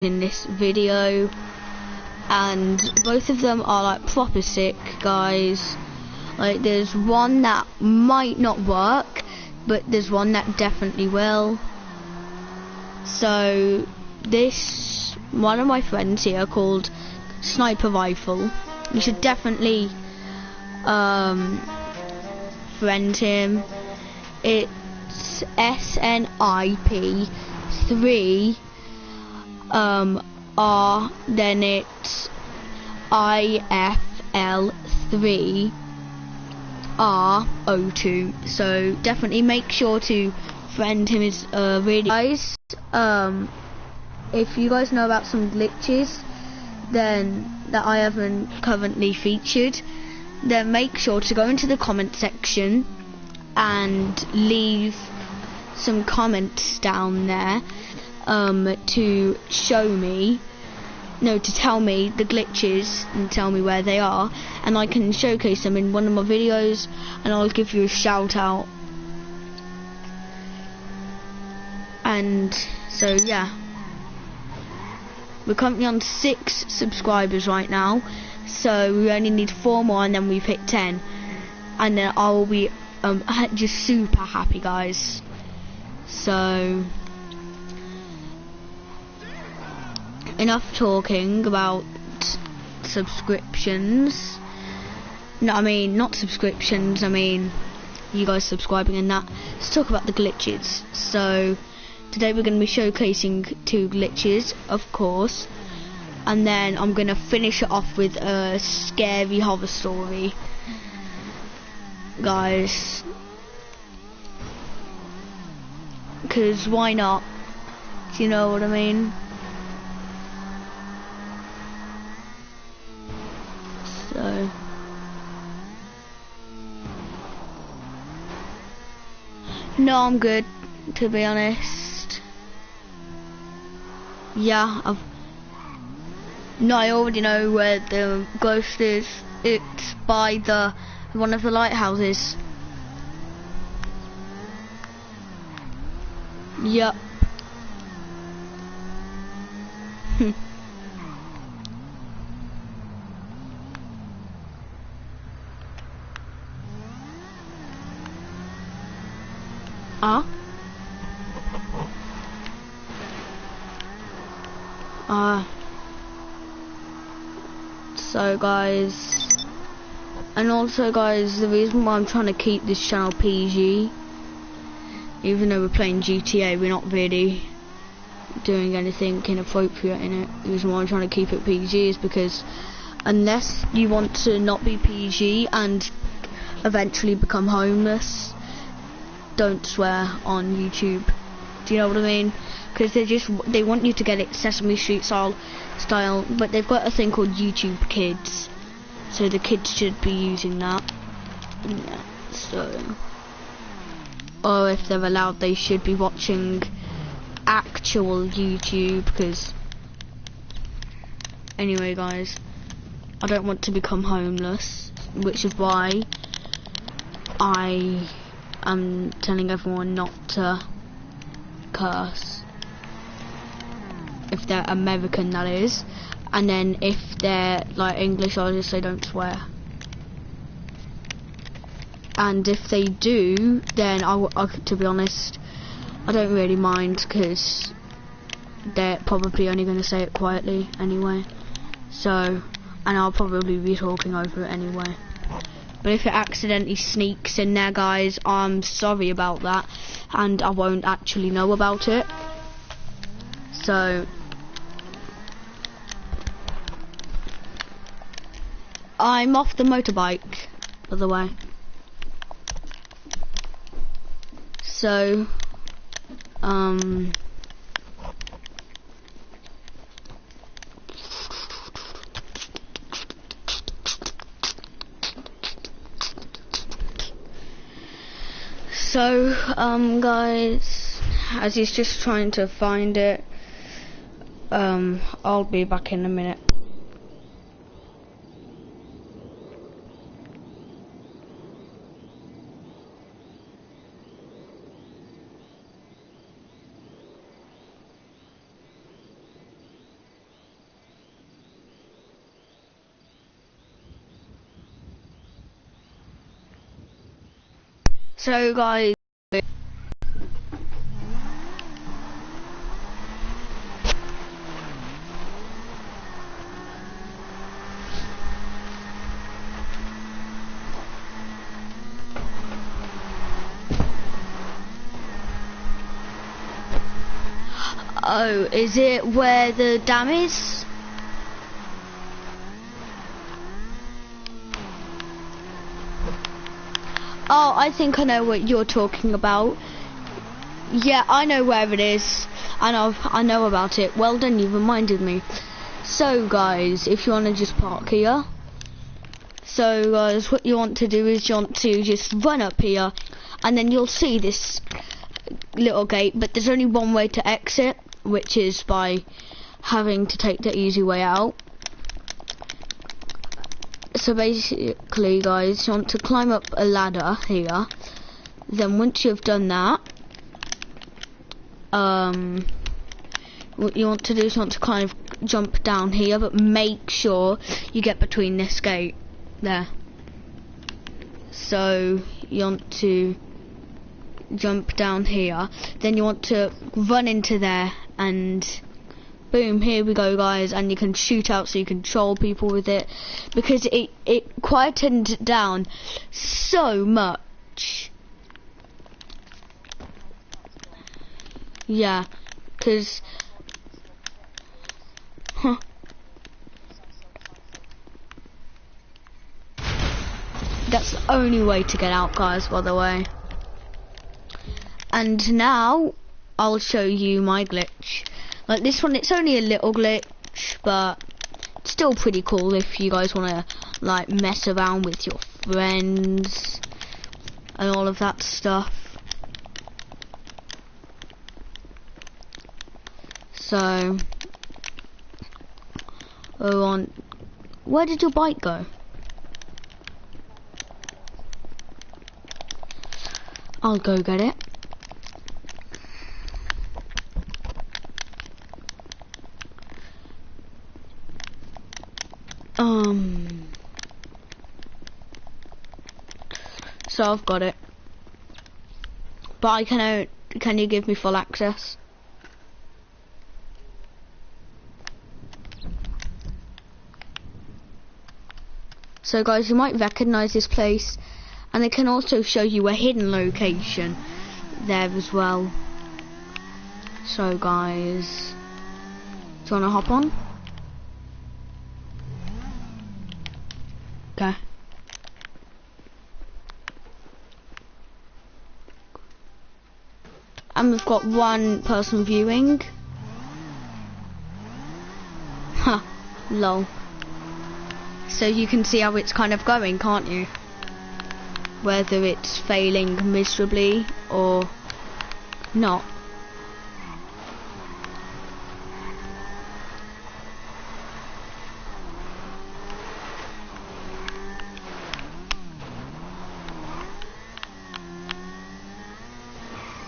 in this video, and both of them are like proper sick, guys. Like, there's one that might not work, but there's one that definitely will. So this one of my friends here called Sniper Rifle, you should definitely friend him. It's SNIP3 R, then it's IFL3 R02. So definitely make sure to friend him. Is really, guys, if you guys know about some glitches then that I haven't currently featured, then make sure to go into the comment section and leave some comments down there to show me, to tell me the glitches and tell me where they are, and I can showcase them in one of my videos and I'll give you a shout out. And so yeah, we're currently on 6 subscribers right now, so we only need 4 more and then we've hit 10, and then I will be just super happy, guys. So enough talking about subscriptions. No, I mean not subscriptions, I mean you guys subscribing and that. Let's talk about the glitches. So today we're going to be showcasing 2 glitches, of course, and then I'm going to finish it off with a scary horror story, guys, because why not? Do you know what I mean? So no, I'm good, to be honest. Yeah, I already know where the ghost is. It's by one of the lighthouses. Yup. So guys, and also guys, the reason why I'm trying to keep this channel PG, even though we're playing GTA, we're not really doing anything inappropriate in it. The reason why I'm trying to keep it PG is because unless you want to not be PG and eventually become homeless, don't swear on YouTube. Do you know what I mean? Because they want you to get it Sesame Street style, but they've got a thing called YouTube Kids, so the kids should be using that. Yeah, so, or if they're allowed, they should be watching actual YouTube. Because anyway, guys, I don't want to become homeless, which is why I am telling everyone not to curse. If they're American, that is. And then if they're like English, I'll just say don't swear. And if they do, then to be honest, I don't really mind, because they're probably only going to say it quietly anyway. So, and I'll probably be talking over it anyway. But if it accidentally sneaks in there, guys, I'm sorry about that, and I won't actually know about it. So I'm off the motorbike, by the way. So guys, as he's just trying to find it, I'll be back in a minute. So guys, oh, is it where the dam is? Oh, I think I know what you're talking about. Yeah, I know where it is. I know about it. Well done, you've reminded me. So guys, if you want to just park here. So guys, what you want to do is you want to just run up here, and then you'll see this little gate, but there's only one way to exit, which is by having to take the easy way out. So basically guys, you want to climb up a ladder here. Then once you've done that, what you want to do is you want to kind of jump down here, but make sure you get between this gate there. So you want to jump down here, then you want to run into there, and boom, here we go guys, and you can shoot out so you can troll people with it, because it quietened down so much. Yeah, because that's the only way to get out guys, by the way. And now I'll show you my glitch. Like this one, it's only a little glitch, but it's still pretty cool if you guys want to like mess around with your friends and all of that stuff. So, where did your bike go? I'll go get it. So I've got it, but can you give me full access? So guys, you might recognize this place, and they can also show you a hidden location there as well. So guys, do you want to hop on? Okay. And we've got one person viewing. Huh, lol. So you can see how it's kind of going, can't you? Whether it's failing miserably or not.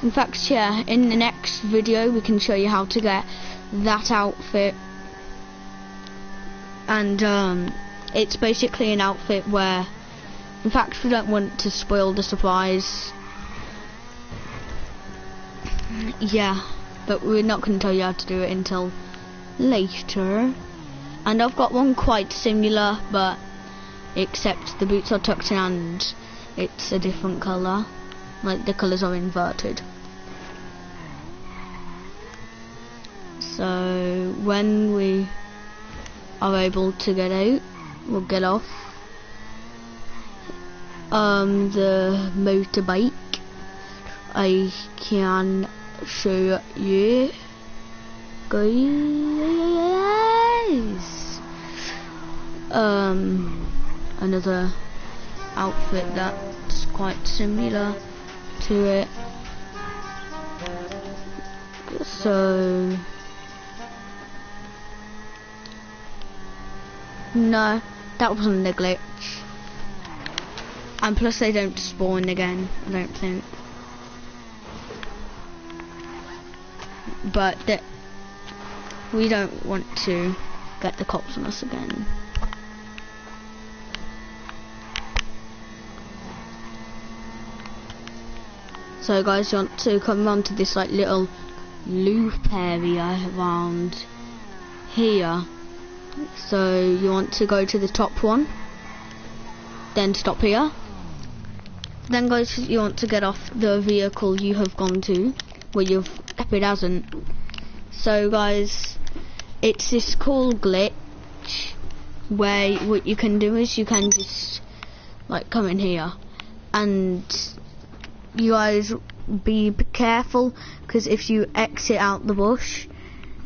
In fact, yeah, in the next video we can show you how to get that outfit. And it's basically an outfit where, in fact, we don't want to spoil the surprise. Yeah, but we're not going to tell you how to do it until later. And I've got one quite similar, but except the boots are tucked in and it's a different colour. Like the colours are inverted. So when we are able to get out, we'll get off the motorbike. I can show you guys another outfit that's quite similar to it. So no, that wasn't a glitch. And plus they don't spawn again, I don't think. But we don't want to get the cops on us again. So guys, you want to come around to this like little loop area around here. So you want to go to the top one, then stop here. Then guys, you want to get off the vehicle you have gone to, where it hasn't. So guys, it's this cool glitch where what you can do is you can just like come in here, and you guys be careful, because if you exit out the bush,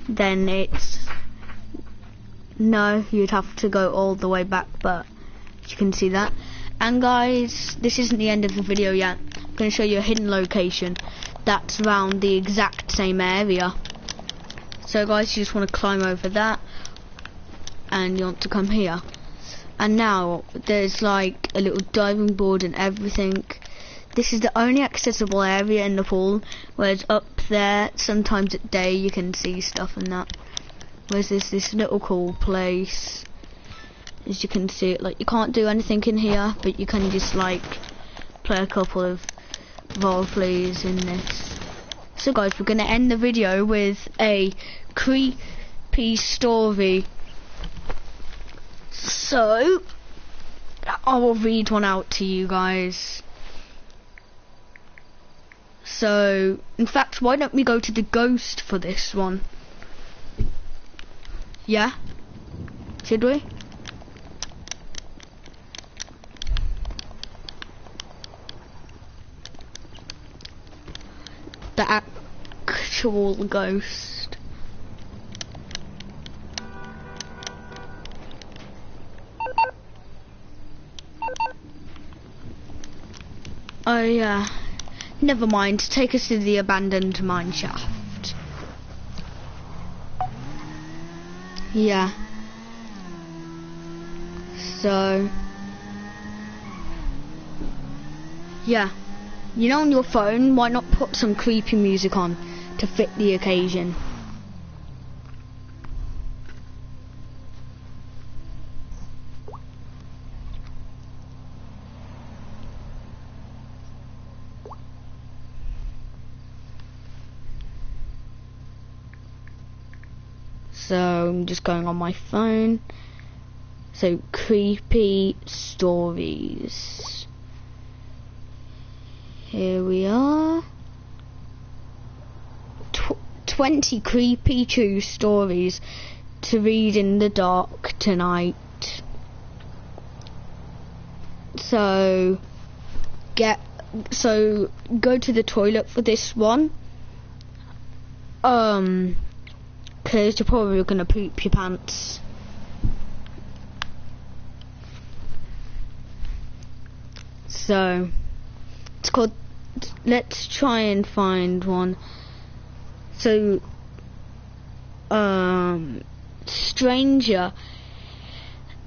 then you'd have to go all the way back, but you can see that. And guys, this isn't the end of the video yet. I'm going to show you a hidden location that's around the exact same area. So guys, you just want to climb over that, and you want to come here. And now there's like a little diving board and everything. This is the only accessible area in the pool, whereas up there, sometimes at day, you can see stuff and that. Whereas there's this little cool place, as you can see it, like you can't do anything in here, but you can just like play a couple of role plays in this. So guys, we're gonna end the video with a creepy story. So I will read one out to you guys. So, in fact, why don't we go to the ghost for this one? Yeah? Should we? The actual ghost. Oh yeah. Never mind, take us to the abandoned mine shaft. Yeah. So yeah. You know, on your phone, why not put some creepy music on to fit the occasion? So I'm just going on my phone. So creepy stories. Here we are. 20 creepy true stories to read in the dark tonight. So go to the toilet for this one. Because you're probably gonna poop your pants. So it's called, let's try and find one. So Stranger,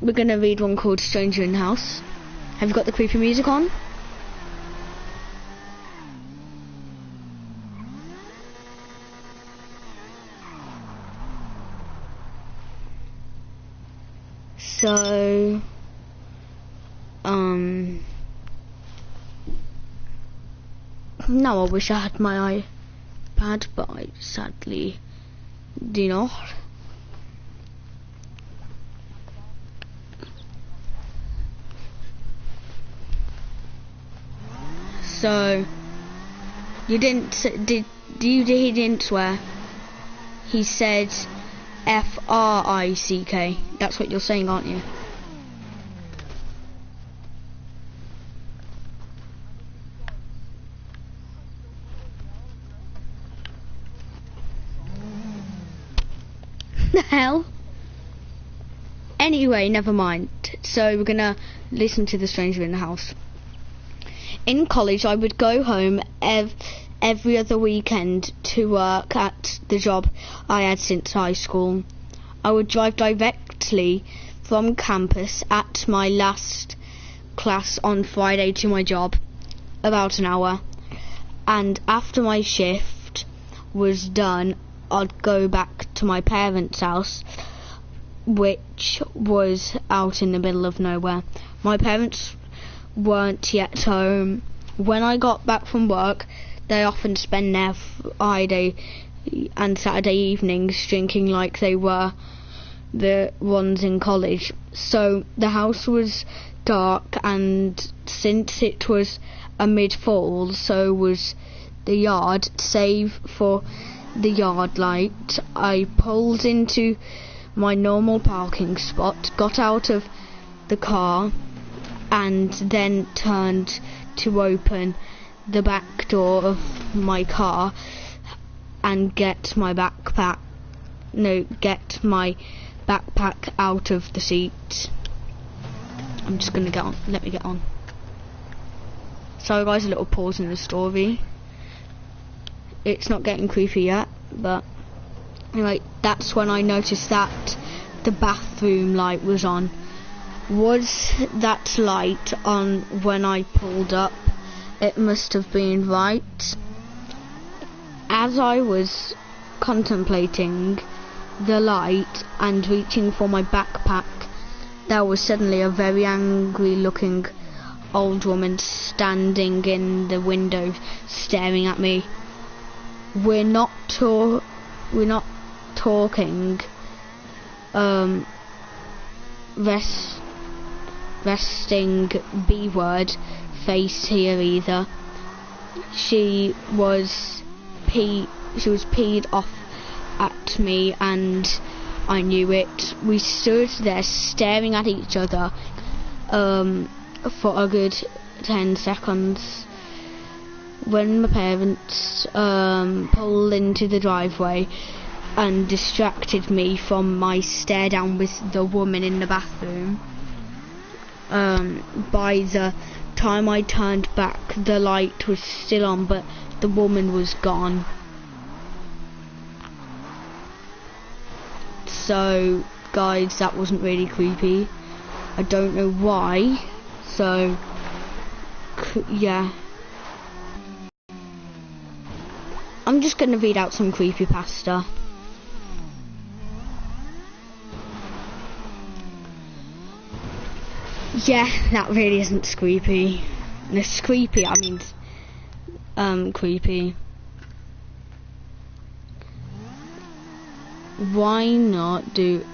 we're gonna read one called Stranger in the House. Have you got the creepy music on? So now I wish I had my iPad, but I sadly do not. So you didn't he didn't swear. He said F-R-I-C-K. That's what you're saying, aren't you? The hell? Anyway, never mind. So we're gonna listen to the Stranger in the House. In college, I would go home every other weekend to work at the job I had since high school. I would drive directly from campus at my last class on Friday to my job, about an hour, and after my shift was done, I'd go back to my parents' house, which was out in the middle of nowhere. My parents weren't yet home. When I got back from work, they often spend their Friday and Saturday evenings drinking like they were the ones in college. So the house was dark, and since it was a mid-fall, so was the yard. Save for the yard light, I pulled into my normal parking spot, got out of the car, and then turned to open the back door of my car and get my backpack out of the seat. I'm just gonna get on. Let me get on. Sorry guys, a little pause in the story. It's not getting creepy yet, but anyway, that's when I noticed that the bathroom light was on. Was that light on when I pulled up? It must have been, right? As I was contemplating the light and reaching for my backpack, there was suddenly a very angry looking old woman standing in the window staring at me. We're not talking resting B-word face here either. She was peed off at me, and I knew it. We stood there staring at each other for a good 10 seconds when my parents pulled into the driveway and distracted me from my stare down with the woman in the bathroom. By the time I turned back, the light was still on, but the woman was gone. So guys, that wasn't really creepy. I don't know why. So yeah, I'm just gonna read out some creepypasta. Yeah, that really isn't creepy. It's creepy, I mean creepy. Why not do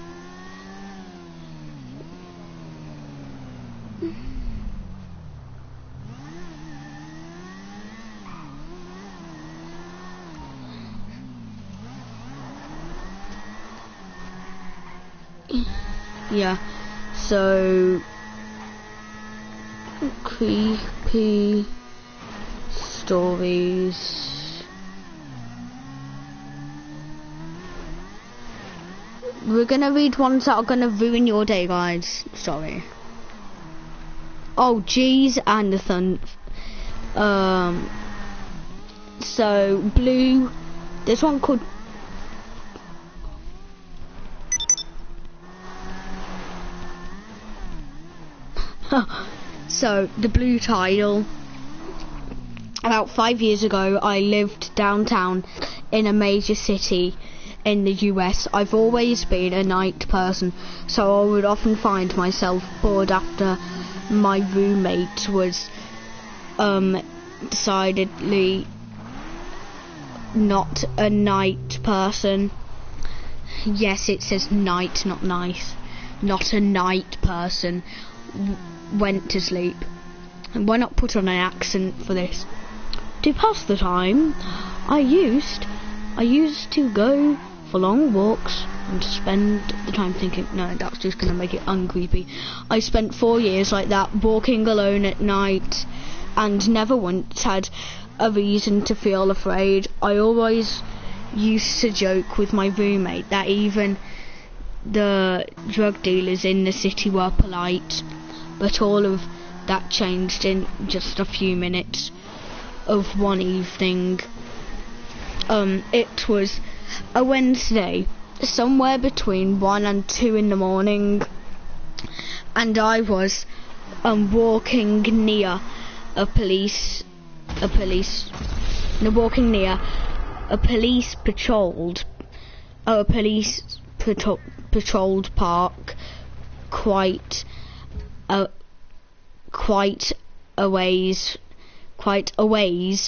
yeah, so creepy stories. We're gonna read ones that are gonna ruin your day, guys. Sorry. Oh, jeez, and the sun. So blue. There's one called. So the blue tidal. About 5 years ago, I lived downtown in a major city in the US. I've always been a night person, so I would often find myself bored after my roommate was decidedly not a night person. Yes, it says night, not nice. Not a night person. Went to sleep. And why not put on an accent for this? To pass the time, I used to go for long walks and spend the time thinking. No, that's just gonna make it uncreepy. I spent 4 years like that, walking alone at night, and never once had a reason to feel afraid. I always used to joke with my roommate that even the drug dealers in the city were polite, but all of that changed in just a few minutes of one evening. It was a Wednesday, somewhere between 1 and 2 in the morning, and I was walking near a police patrolled park quite a ways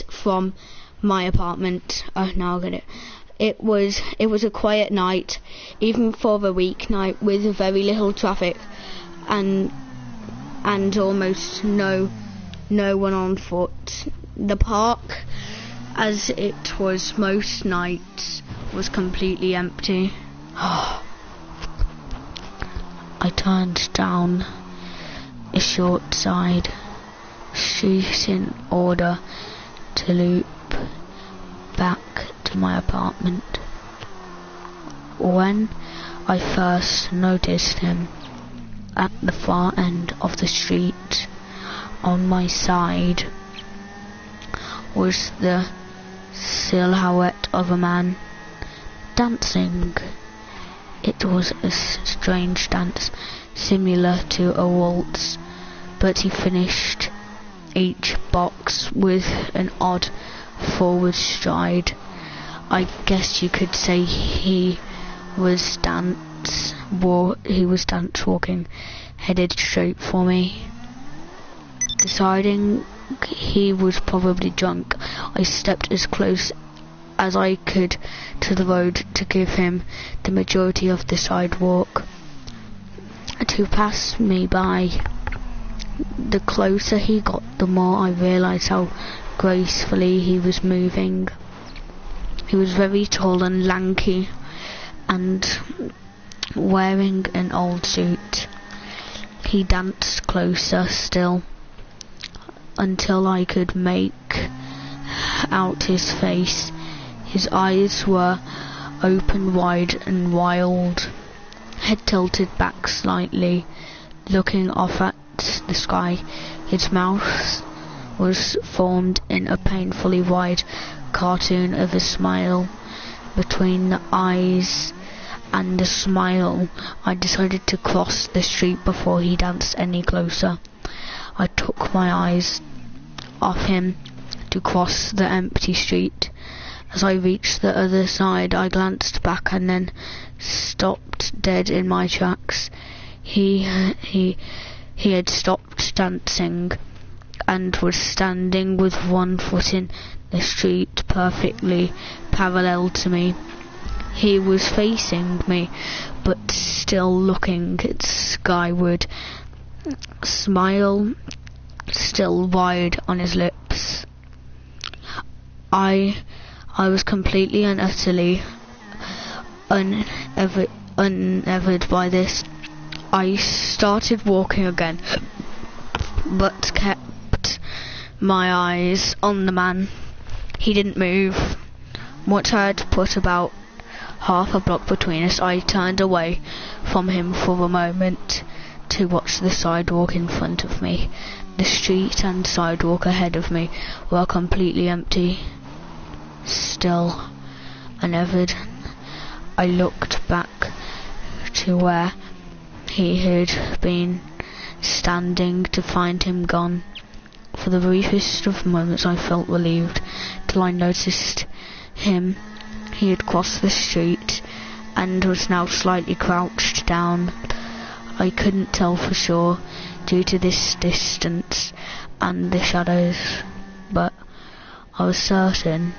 from my apartment. Oh, now I get it. It was a quiet night, even for the weeknight, with very little traffic and almost no one on foot. The park, as it was most nights, was completely empty. I turned down a short side street in order to loop back to my apartment. When I first noticed him, at the far end of the street on my side was the silhouette of a man dancing. It was a strange dance, similar to a waltz, but he finished each box with an odd forward stride. I guess you could say he was dance walking, headed straight for me. Deciding he was probably drunk, I stepped as close as I could to the road to give him the majority of the sidewalk to pass me by. The closer he got, the more I realized how gracefully he was moving. He was very tall and lanky, and wearing an old suit. He danced closer still, until I could make out his face. His eyes were open wide and wild, head tilted back slightly, looking off at the sky. His mouth was formed in a painfully wide cartoon of a smile. Between the eyes and the smile, I decided to cross the street before he danced any closer. I took my eyes off him to cross the empty street. As I reached the other side, I glanced back and then stopped dead in my tracks. He had stopped dancing and was standing with one foot in the street, perfectly parallel to me. He was facing me, but still looking skyward, smile still wide on his lips. I was completely and utterly unnerved by this. I started walking again, but kept my eyes on the man. He didn't move. Once I had put about half a block between us, I turned away from him for a moment to watch the sidewalk in front of me. The street and sidewalk ahead of me were completely empty. Still unnerved, I looked back to where he had been standing to find him gone. For the briefest of moments I felt relieved, till I noticed him. He had crossed the street and was now slightly crouched down. I couldn't tell for sure due to this distance and the shadows, but I was certain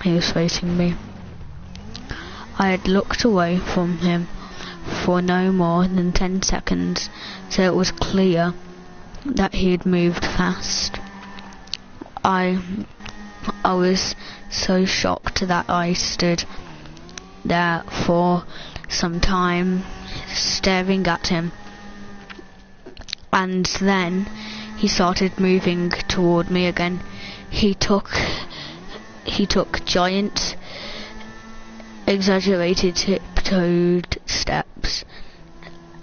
he was facing me. I had looked away from him for no more than 10 seconds, so it was clear that he had moved fast. I was so shocked that I stood there for some time staring at him, and then he started moving toward me again. He took giant, exaggerated tiptoed steps,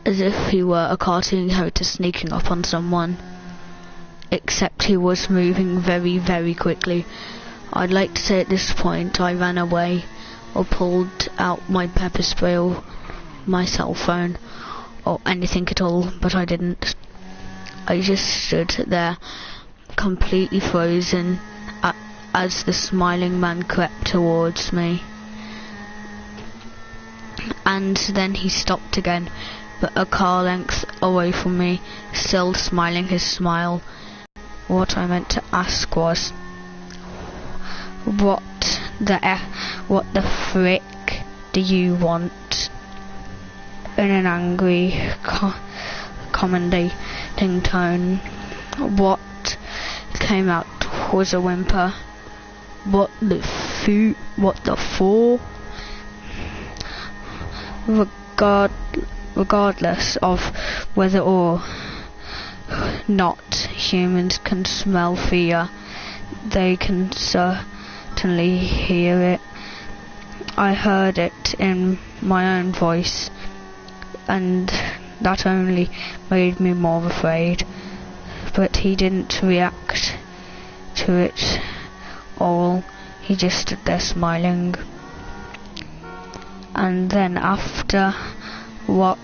as if he were a cartoon character sneaking up on someone, except he was moving very, very quickly. I'd like to say at this point I ran away, or pulled out my pepper spray or my cell phone, or anything at all, but I didn't. I just stood there, completely frozen, as the smiling man crept towards me. And then he stopped again, but a car length away from me, still smiling his smile. What I meant to ask was, What the frick do you want? In an angry, commendating tone. What came out was a whimper. What the for? Regardless of whether or not humans can smell fear, they can certainly hear it. I heard it in my own voice, and that only made me more afraid. But he didn't react to it all. He just stood there smiling. And then after what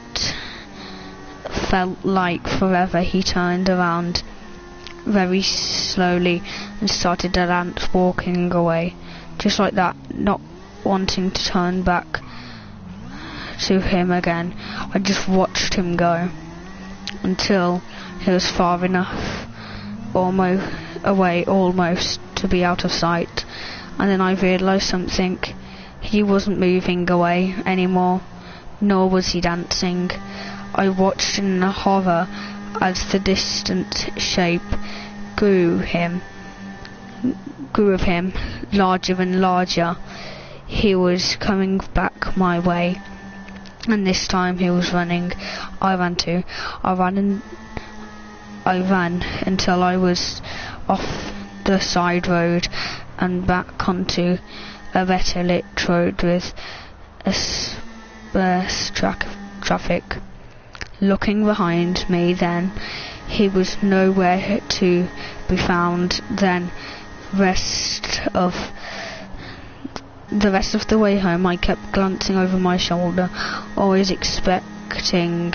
felt like forever, he turned around very slowly and started to dance, walking away. Just like that, not wanting to turn back to him again. I just watched him go until he was far enough almost to be out of sight, and then I realised something. He wasn't moving away anymore, nor was he dancing. I watched in horror as the distant shape grew of him, larger and larger. He was coming back my way, and this time he was running. I ran too. I ran until I was off the side road and back onto a better lit road with a sparse traffic. Looking behind me then, he was nowhere to be found. Then the rest of the way home I kept glancing over my shoulder, always expecting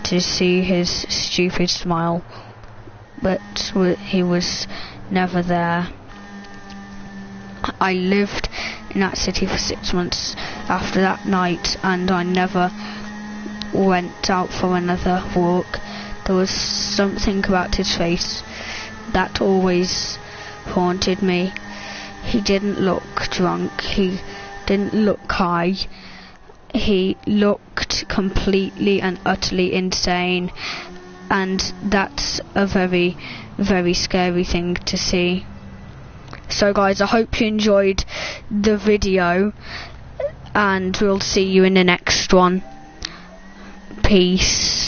to see his stupid smile, but he was never there. I lived in that city for 6 months after that night, and I never went out for another walk. There was something about his face that always haunted me. He didn't look drunk, he didn't look high, he looked completely and utterly insane, and that's a very, very scary thing to see. So guys, I hope you enjoyed the video, and we'll see you in the next one. Peace.